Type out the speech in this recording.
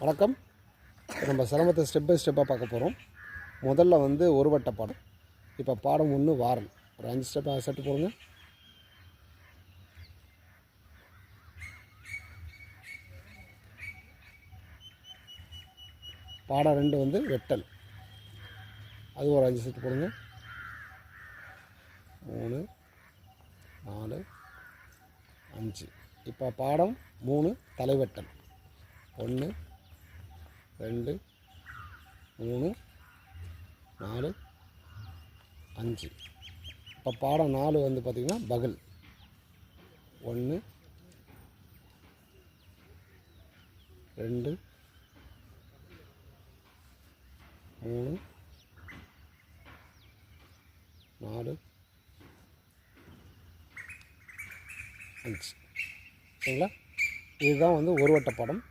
வணக்கம். நம்ம சிரமத்தை ஸ்டெப் பை ஸ்டெப்பாக பார்க்க போகிறோம். முதல்ல வந்து ஒரு வட்ட பாடம். இப்போ பாடம் 1 வாரல். ஒரு 5 ஸ்டெப் செட்டு போடுங்க. பாடம் 2 வந்து வெட்டல். அது ஒரு 5 செட்டு போடுங்க. 3 4 5. இப்போ பாடம் 3 தலைவெட்டல். 1 2 3 4 5. இப்போ பாடம் 4 வந்து பார்த்திங்கன்னா பகல். 1 2 3 4 5. சரிங்களா? இதுதான் வந்து ஒரு வட்ட பாடம்.